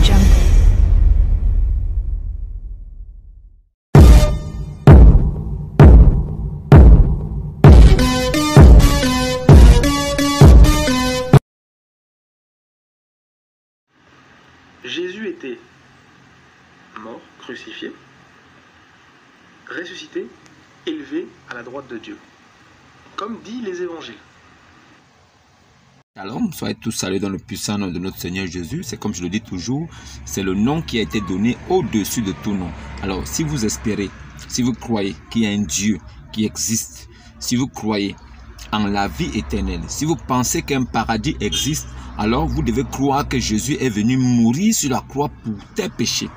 Jungle. Jésus était mort, crucifié, ressuscité, élevé à la droite de Dieu, comme dit les évangiles. Shalom, soyez tous salués dans le puissant nom de notre Seigneur Jésus. C'est comme je le dis toujours, c'est le nom qui a été donné au-dessus de tout nom. Alors, si vous espérez, si vous croyez qu'il y a un Dieu qui existe, si vous croyez en la vie éternelle, si vous pensez qu'un paradis existe, alors vous devez croire que Jésus est venu mourir sur la croix pour tes péchés.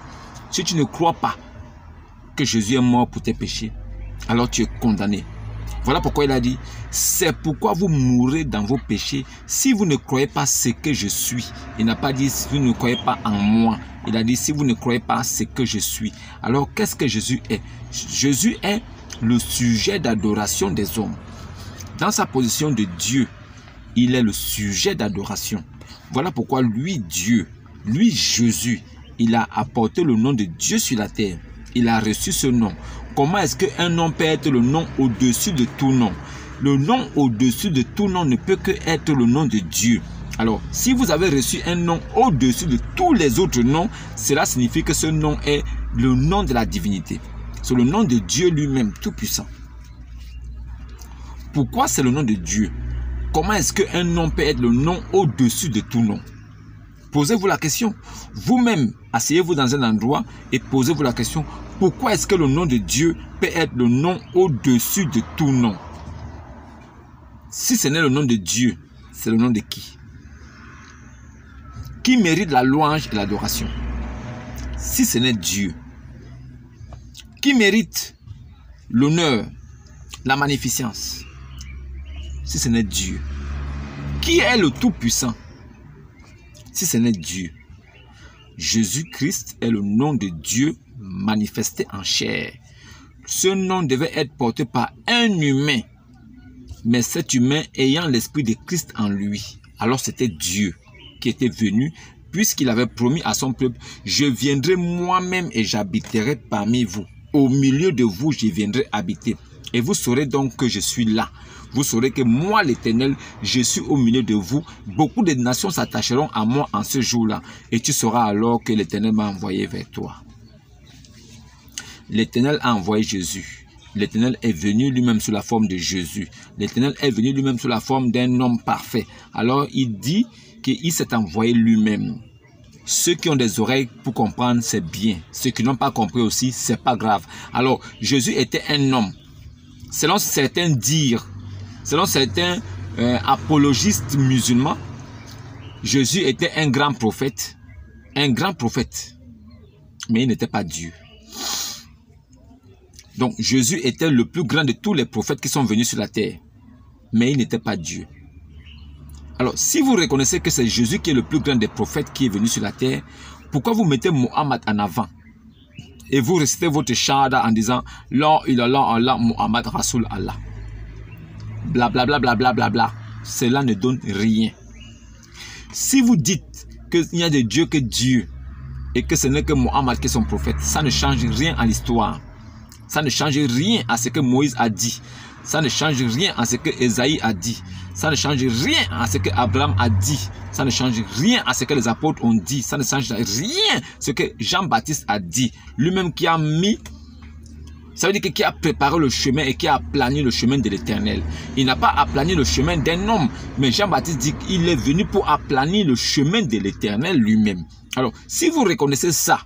Si tu ne crois pas que Jésus est mort pour tes péchés, alors tu es condamné. Voilà pourquoi il a dit, c'est pourquoi vous mourrez dans vos péchés si vous ne croyez pas ce que je suis. Il n'a pas dit si vous ne croyez pas en moi. Il a dit si vous ne croyez pas ce que je suis. Alors qu'est-ce que Jésus est? Jésus est le sujet d'adoration des hommes. Dans sa position de Dieu, il est le sujet d'adoration. Voilà pourquoi lui, Dieu, lui, Jésus, il a apporté le nom de Dieu sur la terre. Il a reçu ce nom. Comment est-ce qu'un nom peut être le nom au-dessus de tout nom? Le nom au-dessus de tout nom ne peut que être le nom de Dieu. Alors, si vous avez reçu un nom au-dessus de tous les autres noms, cela signifie que ce nom est le nom de la divinité. C'est le nom de Dieu lui-même, tout-puissant. Pourquoi c'est le nom de Dieu? Comment est-ce qu'un nom peut être le nom au-dessus de tout nom? Posez-vous la question. Vous-même, asseyez-vous dans un endroit et posez-vous la question. Pourquoi est-ce que le nom de Dieu peut être le nom au-dessus de tout nom? Si ce n'est le nom de Dieu, c'est le nom de qui? Qui mérite la louange et l'adoration? Si ce n'est Dieu. Qui mérite l'honneur, la magnificence? Si ce n'est Dieu. Qui est le Tout-Puissant? Si ce n'est Dieu. Jésus-Christ est le nom de Dieu manifesté en chair. Ce nom devait être porté par un humain. Mais cet humain ayant l'esprit de Christ en lui. Alors c'était Dieu qui était venu, puisqu'il avait promis à son peuple, je viendrai moi-même et j'habiterai parmi vous. Au milieu de vous, je viendrai habiter. Et vous saurez donc que je suis là. Vous saurez que moi, l'Éternel, je suis au milieu de vous. Beaucoup de nations s'attacheront à moi en ce jour-là. Et tu sauras alors que l'Éternel m'a envoyé vers toi. L'Éternel a envoyé Jésus. L'Éternel est venu lui-même sous la forme de Jésus. L'Éternel est venu lui-même sous la forme d'un homme parfait. Alors il dit qu'il s'est envoyé lui-même. Ceux qui ont des oreilles pour comprendre, c'est bien. Ceux qui n'ont pas compris aussi, c'est pas grave. Alors Jésus était un homme. Selon certains dires, selon certains apologistes musulmans, Jésus était un grand prophète. Un grand prophète. Mais il n'était pas Dieu. Donc Jésus était le plus grand de tous les prophètes qui sont venus sur la terre. Mais il n'était pas Dieu. Alors si vous reconnaissez que c'est Jésus qui est le plus grand des prophètes qui est venu sur la terre, pourquoi vous mettez Mohammed en avant? Et vous récitez votre shahada en disant La ilaha illallah Muhammad Rasoul Allah. Blablabla, blablabla, bla. Cela ne donne rien. Si vous dites qu'il n'y a de Dieu que Dieu et que ce n'est que Mohammed qui est son prophète, ça ne change rien à l'histoire. Ça ne change rien à ce que Moïse a dit. Ça ne change rien à ce que Esaïe a dit. Ça ne change rien à ce que Abraham a dit. Ça ne change rien à ce que les apôtres ont dit. Ça ne change rien à ce que Jean-Baptiste a dit. Lui-même qui a mis, ça veut dire que qui a préparé le chemin et qui a aplani le chemin de l'Éternel. Il n'a pas aplani le chemin d'un homme. Mais Jean-Baptiste dit qu'il est venu pour aplanir le chemin de l'Éternel lui-même. Alors, si vous reconnaissez ça,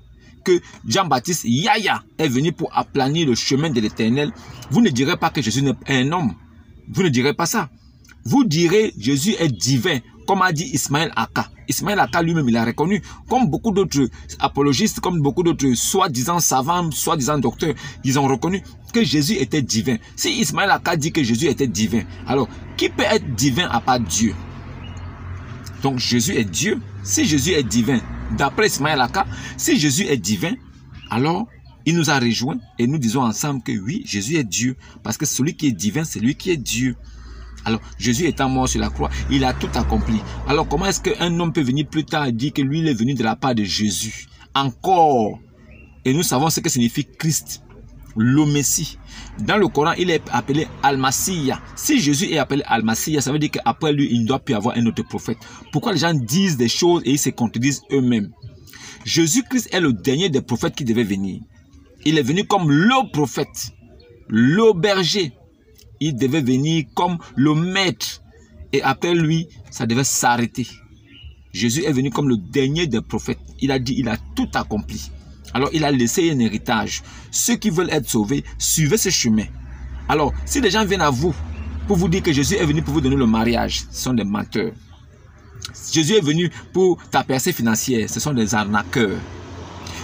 que Jean-Baptiste Yahya est venu pour aplanir le chemin de l'Éternel, vous ne direz pas que Jésus n'est pas un homme. Vous ne direz pas ça. Vous direz Jésus est divin, comme a dit Ismaël Aka. Ismaël Aka lui-même, il a reconnu, comme beaucoup d'autres apologistes, comme beaucoup d'autres soi-disant savants, soi-disant docteurs, ils ont reconnu que Jésus était divin. Si Ismaël Aka dit que Jésus était divin, alors qui peut être divin à part Dieu? Donc Jésus est Dieu. Si Jésus est divin, d'après Ismaël Aka, si Jésus est divin, alors il nous a rejoints et nous disons ensemble que oui, Jésus est Dieu. Parce que celui qui est divin, c'est lui qui est Dieu. Alors, Jésus étant mort sur la croix, il a tout accompli. Alors, comment est-ce qu'un homme peut venir plus tard et dire que lui, il est venu de la part de Jésus? Encore. Et nous savons ce que signifie Christ, le Messie. Dans le Coran, il est appelé Al-Masiyah. Si Jésus est appelé Al-Masiyah, ça veut dire qu'après lui, il ne doit plus avoir un autre prophète. Pourquoi les gens disent des choses et ils se contredisent eux-mêmes? Jésus-Christ est le dernier des prophètes qui devait venir. Il est venu comme le prophète, le berger. Il devait venir comme le maître. Et après lui, ça devait s'arrêter. Jésus est venu comme le dernier des prophètes. Il a dit, il a tout accompli. Alors, il a laissé un héritage. Ceux qui veulent être sauvés, suivez ce chemin. Alors, si les gens viennent à vous pour vous dire que Jésus est venu pour vous donner le mariage, ce sont des menteurs. Jésus est venu pour ta percée financière, ce sont des arnaqueurs.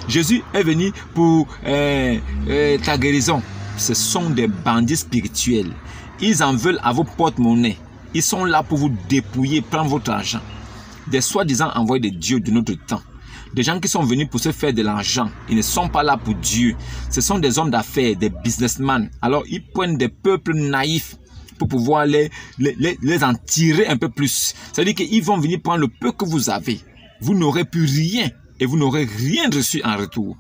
Jésus est venu pour ta guérison, ce sont des bandits spirituels. Ils en veulent à vos porte-monnaies. Ils sont là pour vous dépouiller, prendre votre argent. Des soi-disant envoyés de Dieu de notre temps. Des gens qui sont venus pour se faire de l'argent. Ils ne sont pas là pour Dieu. Ce sont des hommes d'affaires, des businessmen. Alors, ils prennent des peuples naïfs pour pouvoir les en tirer un peu plus. C'est-à-dire qu'ils vont venir prendre le peu que vous avez. Vous n'aurez plus rien et vous n'aurez rien reçu en retour.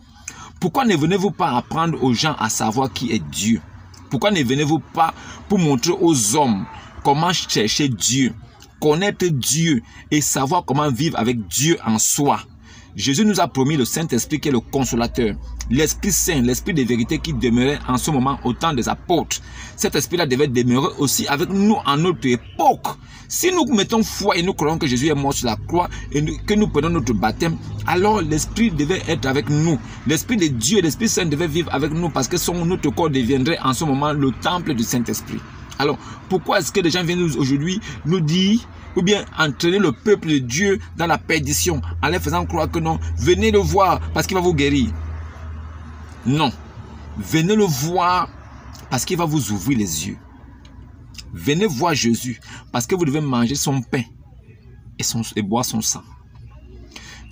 Pourquoi ne venez-vous pas apprendre aux gens à savoir qui est Dieu? Pourquoi ne venez-vous pas pour montrer aux hommes comment chercher Dieu, connaître Dieu et savoir comment vivre avec Dieu en soi? Jésus nous a promis le Saint-Esprit qui est le consolateur, l'Esprit Saint, l'Esprit de vérité qui demeurait en ce moment au temps des apôtres. Cet Esprit-là devait demeurer aussi avec nous en notre époque. Si nous mettons foi et nous croyons que Jésus est mort sur la croix et que nous prenons notre baptême, alors l'Esprit devait être avec nous. L'Esprit de Dieu, l'Esprit Saint devait vivre avec nous parce que notre corps deviendrait en ce moment le temple du Saint-Esprit. Alors, pourquoi est-ce que les gens viennent aujourd'hui nous dire ou bien entraîner le peuple de Dieu dans la perdition en leur faisant croire que non, venez le voir parce qu'il va vous guérir? Non, venez le voir parce qu'il va vous ouvrir les yeux. Venez voir Jésus parce que vous devez manger son pain et boire son sang.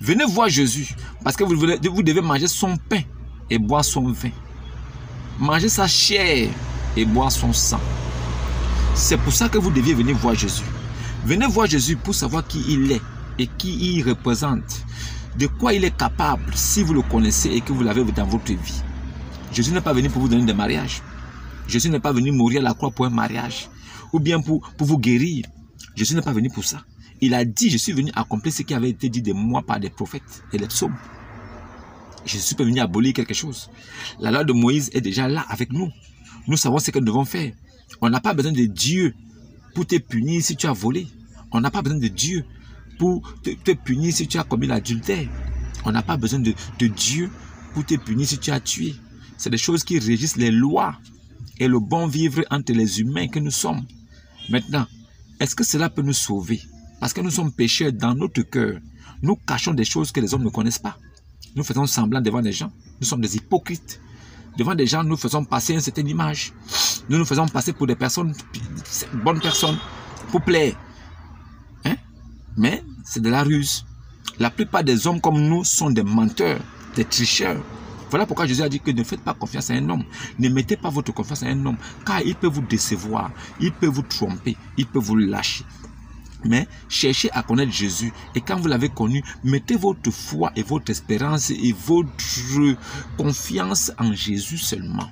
Venez voir Jésus parce que vous devez manger son pain et boire son vin. Manger sa chair et boire son sang. C'est pour ça que vous deviez venir voir Jésus. Venez voir Jésus pour savoir qui il est et qui il représente. De quoi il est capable si vous le connaissez et que vous l'avez dans votre vie. Jésus n'est pas venu pour vous donner des mariages. Jésus n'est pas venu mourir à la croix pour un mariage. Ou bien pour vous guérir. Jésus n'est pas venu pour ça. Il a dit, je suis venu accomplir ce qui avait été dit de moi par des prophètes et les psaumes. Jésus peut venir abolir quelque chose. La loi de Moïse est déjà là avec nous. Nous savons ce que nous devons faire. On n'a pas besoin de Dieu pour te punir si tu as volé. On n'a pas besoin de Dieu pour te punir si tu as commis l'adultère. On n'a pas besoin de Dieu pour te punir si tu as tué. C'est des choses qui régissent les lois et le bon vivre entre les humains que nous sommes. Maintenant, est-ce que cela peut nous sauver? Parce que nous sommes pécheurs dans notre cœur. Nous cachons des choses que les hommes ne connaissent pas. Nous faisons semblant devant des gens. Nous sommes des hypocrites. Devant des gens, nous faisons passer une certaine image. Nous nous faisons passer pour des personnes, bonnes personnes, pour plaire. Hein? Mais c'est de la ruse. La plupart des hommes comme nous sont des menteurs, des tricheurs. Voilà pourquoi Jésus a dit que ne faites pas confiance à un homme. Ne mettez pas votre confiance à un homme, car il peut vous décevoir, il peut vous tromper, il peut vous lâcher. Mais cherchez à connaître Jésus et quand vous l'avez connu, mettez votre foi et votre espérance et votre confiance en Jésus seulement.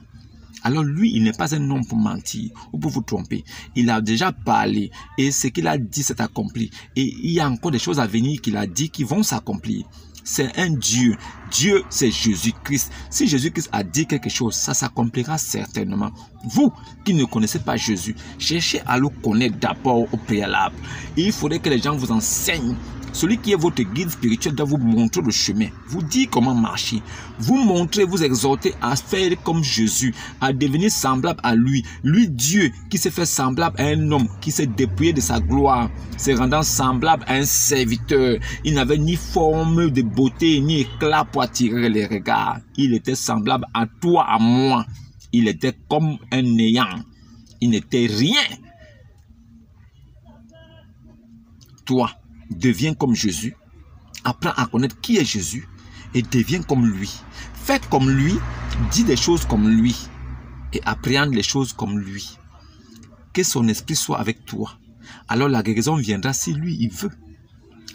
Alors lui, il n'est pas un homme pour mentir ou pour vous tromper. Il a déjà parlé et ce qu'il a dit s'est accompli. Et il y a encore des choses à venir qu'il a dit qui vont s'accomplir. C'est un Dieu. Dieu, c'est Jésus-Christ. Si Jésus-Christ a dit quelque chose, ça s'accomplira certainement. Vous qui ne connaissez pas Jésus, cherchez à le connaître d'abord au préalable. Et il faudrait que les gens vous enseignent. Celui qui est votre guide spirituel doit vous montrer le chemin, vous dire comment marcher, vous montrer, vous exhorter à faire comme Jésus, à devenir semblable à lui. Lui, Dieu, qui s'est fait semblable à un homme, qui s'est dépouillé de sa gloire, se rendant semblable à un serviteur. Il n'avait ni forme de beauté, ni éclat pour attirer les regards. Il était semblable à toi, à moi. Il était comme un néant. Il n'était rien. Toi, deviens comme Jésus, apprends à connaître qui est Jésus et deviens comme lui. Fais comme lui, dis des choses comme lui et appréhende les choses comme lui. que son esprit soit avec toi. Alors la guérison viendra si lui, il veut.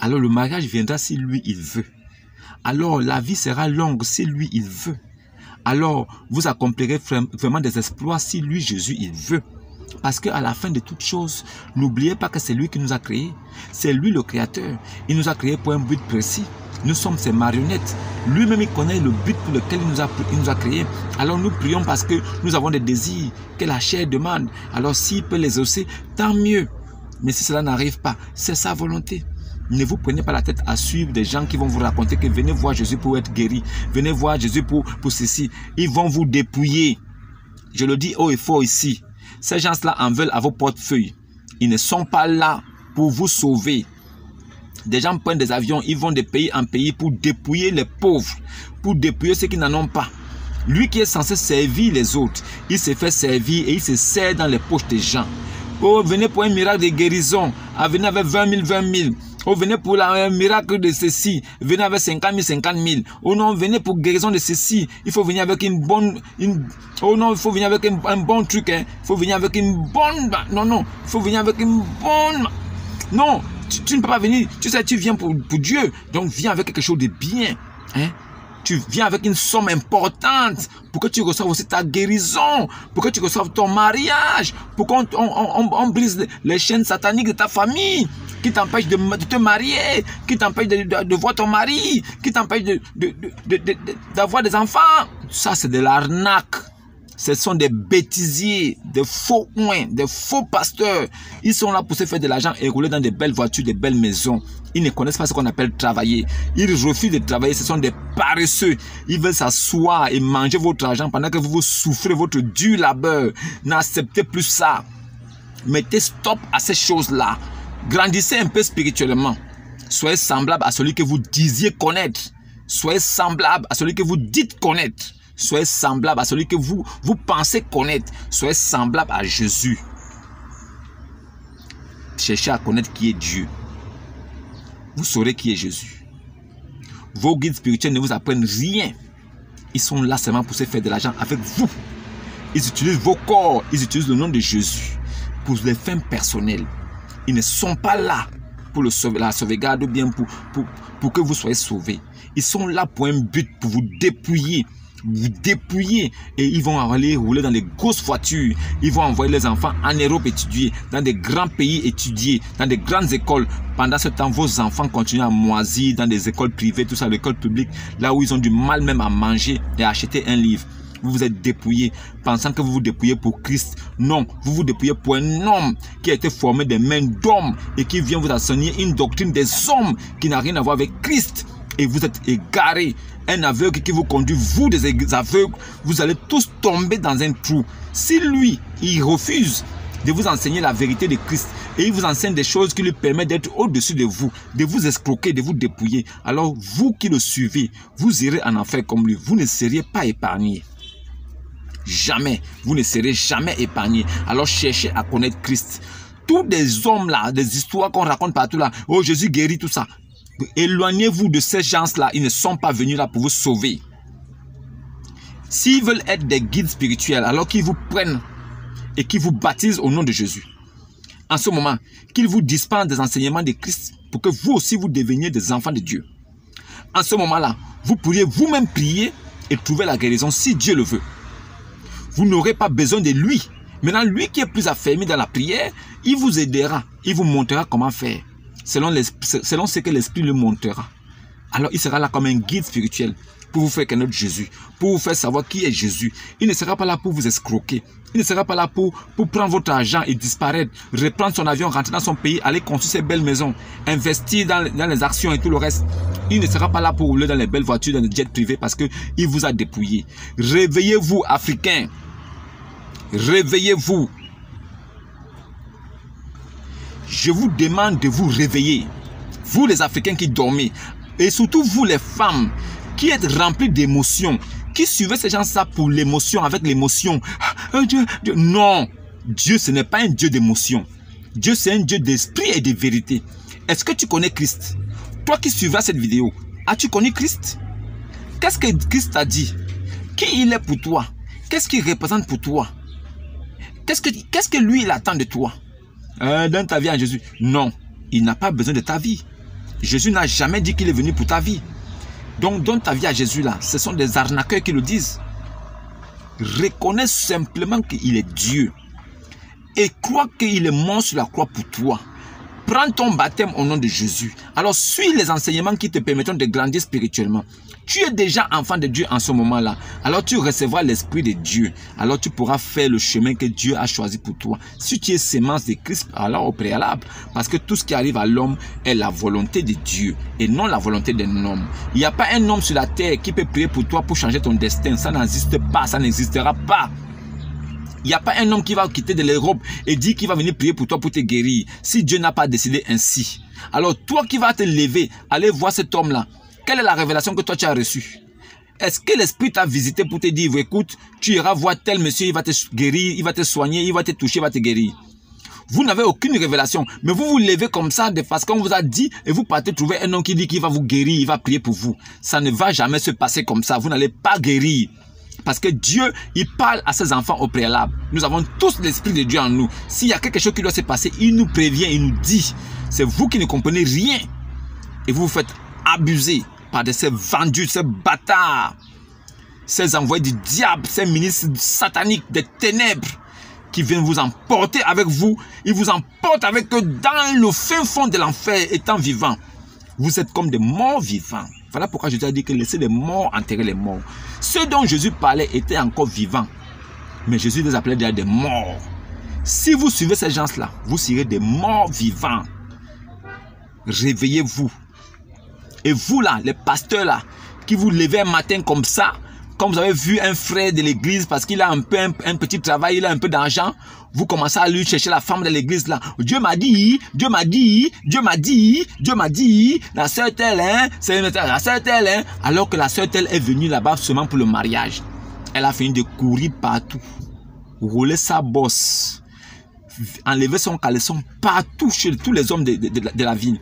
Alors le mariage viendra si lui, il veut. Alors la vie sera longue si lui, il veut. Alors vous accomplirez vraiment des exploits si lui, Jésus, il veut. Parce qu'à la fin de toutes choses, n'oubliez pas que c'est lui qui nous a créés. C'est lui le créateur. Il nous a créés pour un but précis. Nous sommes ses marionnettes. Lui-même, il connaît le but pour lequel il nous a créés. Alors nous prions parce que nous avons des désirs que la chair demande. Alors s'il peut les exaucer, tant mieux. Mais si cela n'arrive pas, c'est sa volonté. Ne vous prenez pas la tête à suivre des gens qui vont vous raconter que venez voir Jésus pour être guéri. Venez voir Jésus pour ceci. Ils vont vous dépouiller. Je le dis haut et fort ici. Ces gens-là en veulent à vos portefeuilles. Ils ne sont pas là pour vous sauver. Des gens prennent des avions, ils vont de pays en pays pour dépouiller les pauvres, pour dépouiller ceux qui n'en ont pas. Lui qui est censé servir les autres, il se fait servir et il se sert dans les poches des gens. Oh, venez pour un miracle de guérison, venez avec 20 000. Oh, venez pour un miracle de ceci, venez avec 50 000. Oh non, venez pour guérison de ceci, il faut venir avec oh non, il faut venir avec un bon truc, hein. Il faut venir avec une bonne... Non, il faut venir avec une bonne... Non, tu ne peux pas venir, tu sais, tu viens pour Dieu, donc viens avec quelque chose de bien, hein. Tu viens avec une somme importante pour que tu reçoives aussi ta guérison, pour que tu reçoives ton mariage, pour qu'on brise les chaînes sataniques de ta famille, qui t'empêchent de te marier, qui t'empêchent de voir ton mari, qui t'empêchent d'avoir des enfants. Ça, c'est de l'arnaque. Ce sont des bêtisiers, des faux oins, des faux pasteurs. Ils sont là pour se faire de l'argent et rouler dans de belles voitures, de belles maisons. Ils ne connaissent pas ce qu'on appelle travailler. Ils refusent de travailler. Ce sont des paresseux. Ils veulent s'asseoir et manger votre argent pendant que vous souffrez votre dur labeur. N'acceptez plus ça. Mettez stop à ces choses-là. Grandissez un peu spirituellement. Soyez semblable à celui que vous disiez connaître. Soyez semblable à celui que vous dites connaître. Soyez semblable à celui que vous pensez connaître. Soyez semblable à Jésus. Cherchez à connaître qui est Dieu. Vous saurez qui est Jésus. Vos guides spirituels ne vous apprennent rien. Ils sont là seulement pour se faire de l'argent avec vous. Ils utilisent vos corps. Ils utilisent le nom de Jésus pour les fins personnelles. Ils ne sont pas là pour la sauvegarde ou bien pour que vous soyez sauvés. Ils sont là pour un but, pour vous dépouiller. Vous dépouiller et ils vont aller rouler dans les grosses voitures. Ils vont envoyer les enfants en Europe étudier, dans des grands pays étudier, dans des grandes écoles. Pendant ce temps, vos enfants continuent à moisir dans des écoles privées, tout ça, l'école publique, là où ils ont du mal même à manger et à acheter un livre. Vous vous êtes dépouillé, pensant que vous vous dépouillez pour Christ. Non, vous vous dépouillez pour un homme qui a été formé des mains d'hommes et qui vient vous enseigner une doctrine des hommes qui n'a rien à voir avec Christ. Et vous êtes égarés. Un aveugle qui vous conduit, vous des aveugles, vous allez tous tomber dans un trou. Si lui, il refuse de vous enseigner la vérité de Christ et il vous enseigne des choses qui lui permettent d'être au-dessus de vous escroquer, de vous dépouiller, alors vous qui le suivez, vous irez en enfer comme lui. Vous ne seriez pas épargnés. Jamais. Vous ne serez jamais épargnés. Alors cherchez à connaître Christ. Tous des hommes là, des histoires qu'on raconte partout là, oh Jésus guérit tout ça. Éloignez-vous de ces gens-là. Ils ne sont pas venus là pour vous sauver. S'ils veulent être des guides spirituels, alors qu'ils vous prennent et qu'ils vous baptisent au nom de Jésus. En ce moment, qu'ils vous dispensent des enseignements de Christ pour que vous aussi vous deveniez des enfants de Dieu. En ce moment-là, vous pourriez vous-même prier et trouver la guérison si Dieu le veut. Vous n'aurez pas besoin de lui. Maintenant, lui qui est plus affermi dans la prière, il vous aidera. Il vous montrera comment faire. Selon ce que l'Esprit lui montrera. Alors il sera là comme un guide spirituel pour vous faire connaître Jésus, pour vous faire savoir qui est Jésus. Il ne sera pas là pour vous escroquer. Il ne sera pas là pour prendre votre argent et disparaître, reprendre son avion, rentrer dans son pays, aller construire ses belles maisons, investir dans les actions et tout le reste. Il ne sera pas là pour rouler dans les belles voitures, dans les jets privés parce qu'il vous a dépouillé. Réveillez-vous, Africains. Réveillez-vous. Je vous demande de vous réveiller. Vous les Africains qui dormez. Et surtout vous les femmes qui êtes remplis d'émotions. Qui suivez ces gens-là pour l'émotion, avec l'émotion. Dieu. Non. Dieu ce n'est pas un Dieu d'émotion. Dieu c'est un Dieu d'esprit et de vérité. Est-ce que tu connais Christ? Toi qui suivras cette vidéo, as-tu connu Christ? Qu'est-ce que Christ t'a dit? Qui il est pour toi? Qu'est-ce qu'il représente pour toi? qu'est-ce que lui, il attend de toi? Donne ta vie à Jésus. Non, il n'a pas besoin de ta vie. Jésus n'a jamais dit qu'il est venu pour ta vie. Donc, donne ta vie à Jésus là. Ce sont des arnaqueurs qui le disent. Reconnais simplement qu'il est Dieu. Et crois qu'il est mort sur la croix pour toi. Prends ton baptême au nom de Jésus. Alors, suis les enseignements qui te permettront de grandir spirituellement. Tu es déjà enfant de Dieu en ce moment-là. Alors, tu recevras l'Esprit de Dieu. Alors, tu pourras faire le chemin que Dieu a choisi pour toi. Si tu es sémence de Christ, alors au préalable. Parce que tout ce qui arrive à l'homme est la volonté de Dieu et non la volonté d'un homme. Il n'y a pas un homme sur la terre qui peut prier pour toi pour changer ton destin. Ça n'existe pas, ça n'existera pas. Il n'y a pas un homme qui va quitter de l'Europe et dire qu'il va venir prier pour toi pour te guérir. Si Dieu n'a pas décidé ainsi. Alors toi qui vas te lever, aller voir cet homme-là. Quelle est la révélation que toi tu as reçue? Est-ce que l'Esprit t'a visité pour te dire, écoute, tu iras voir tel monsieur, il va te guérir, il va te soigner, il va te toucher, il va te guérir. Vous n'avez aucune révélation, mais vous vous levez comme ça parce qu'on vous a dit et vous partez trouver un homme qui dit qu'il va vous guérir, il va prier pour vous. Ça ne va jamais se passer comme ça, vous n'allez pas guérir. Parce que Dieu, il parle à ses enfants au préalable. Nous avons tous l'Esprit de Dieu en nous. S'il y a quelque chose qui doit se passer, il nous prévient, il nous dit. C'est vous qui ne comprenez rien. Et vous vous faites abuser par ces vendus, ces bâtards, ces envoyés du diable, ces ministres sataniques des ténèbres qui viennent vous emporter avec vous. Ils vous emportent avec eux dans le fin fond de l'enfer étant vivants. Vous êtes comme des morts vivants. Voilà pourquoi Jésus a dit que laissez les morts enterrer les morts. Ceux dont Jésus parlait étaient encore vivants. Mais Jésus les appelait déjà des morts. Si vous suivez ces gens-là, vous serez des morts vivants. Réveillez-vous. Et vous là, les pasteurs là, qui vous levez un matin comme ça, comme vous avez vu un frère de l'église parce qu'il a un petit travail, il a un peu d'argent, vous commencez à lui chercher la femme de l'église là. Dieu m'a dit, Dieu m'a dit, Dieu m'a dit, Dieu m'a dit, la sœur telle, hein, c'est la sœur telle, hein. Alors que la sœur telle est venue là-bas seulement pour le mariage. Elle a fini de courir partout, rouler sa bosse, enlever son caleçon partout chez tous les hommes de la ville.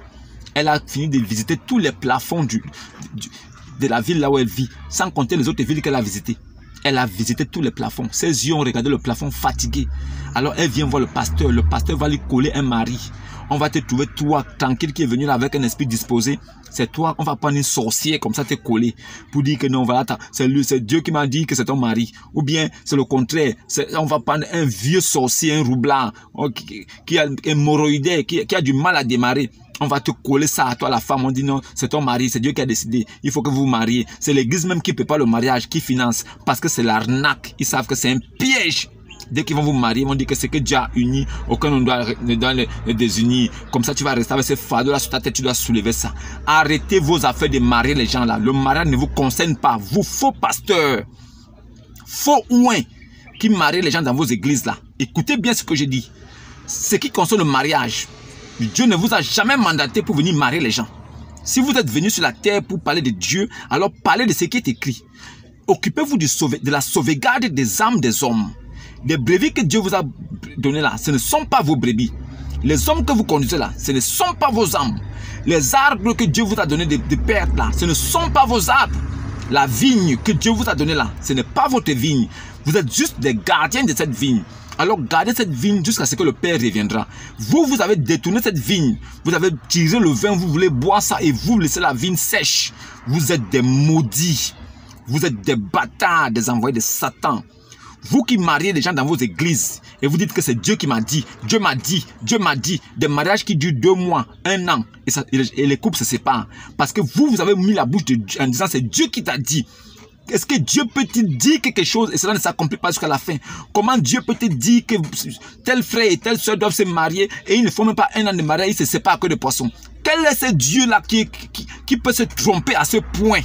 Elle a fini de visiter tous les plafonds de la ville là où elle vit, sans compter les autres villes qu'elle a visitées. Elle a visité tous les plafonds. Ses yeux ont regardé le plafond fatigué. Alors elle vient voir le pasteur. Le pasteur va lui coller un mari. On va te trouver toi tranquille qui est venu là avec un esprit disposé. C'est toi, on va prendre une sorcière comme ça te coller pour dire que non, voilà, c'est Dieu qui m'a dit que c'est ton mari. Ou bien c'est le contraire. On va prendre un vieux sorcier, un roublard qui a un hémorroïde, qui a du mal à démarrer. On va te coller ça à toi, la femme. On dit non, c'est ton mari, c'est Dieu qui a décidé. Il faut que vous vous mariez. C'est l'église même qui prépare le mariage, qui finance. Parce que c'est l'arnaque. Ils savent que c'est un piège. Dès qu'ils vont vous marier, ils vont dire que c'est que Dieu a uni. Aucun ne doit les désunir. Comme ça, tu vas rester avec ce fardeau là sur ta tête, tu dois soulever ça. Arrêtez vos affaires de marier les gens là. Le mariage ne vous concerne pas. Vous, faux pasteurs, faux ouins qui marient les gens dans vos églises là. Écoutez bien ce que je dis. Ce qui concerne le mariage, Dieu ne vous a jamais mandaté pour venir marier les gens. Si vous êtes venu sur la terre pour parler de Dieu, alors parlez de ce qui est écrit. Occupez-vous de la sauvegarde des âmes des hommes. Les brebis que Dieu vous a données là, ce ne sont pas vos brebis. Les hommes que vous conduisez là, ce ne sont pas vos âmes. Les arbres que Dieu vous a donnés de perdre là, ce ne sont pas vos arbres. La vigne que Dieu vous a donnée là, ce n'est pas votre vigne. Vous êtes juste des gardiens de cette vigne. Alors gardez cette vigne jusqu'à ce que le Père reviendra. Vous avez détourné cette vigne. Vous avez tiré le vin, vous voulez boire ça et vous laissez la vigne sèche. Vous êtes des maudits. Vous êtes des bâtards, des envoyés de Satan. Vous qui mariez les gens dans vos églises et vous dites que c'est Dieu qui m'a dit, Dieu m'a dit, Dieu m'a dit, des mariages qui durent 2 mois, 1 an et les couples se séparent. Parce que vous avez mis la bouche de Dieu en disant c'est Dieu qui t'a dit. Est-ce que Dieu peut te dire quelque chose et cela ne s'accomplit pas jusqu'à la fin? Comment Dieu peut te dire que tel frère et telle soeur doivent se marier et ils ne font même pas 1 an de mariage, ils se séparent que de poissons? Quel est ce Dieu-là qui peut se tromper à ce point?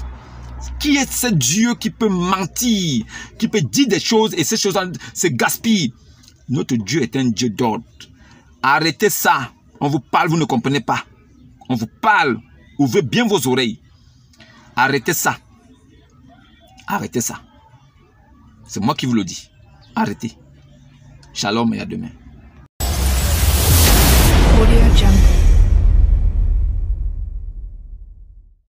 Qui est ce Dieu qui peut mentir, qui peut dire des choses et ces choses se gaspillent? Notre Dieu est un Dieu d'ordre. Arrêtez ça. On vous parle, vous ne comprenez pas. On vous parle. Ouvrez bien vos oreilles. Arrêtez ça. Arrêtez ça. C'est moi qui vous le dis. Arrêtez. Shalom et à demain.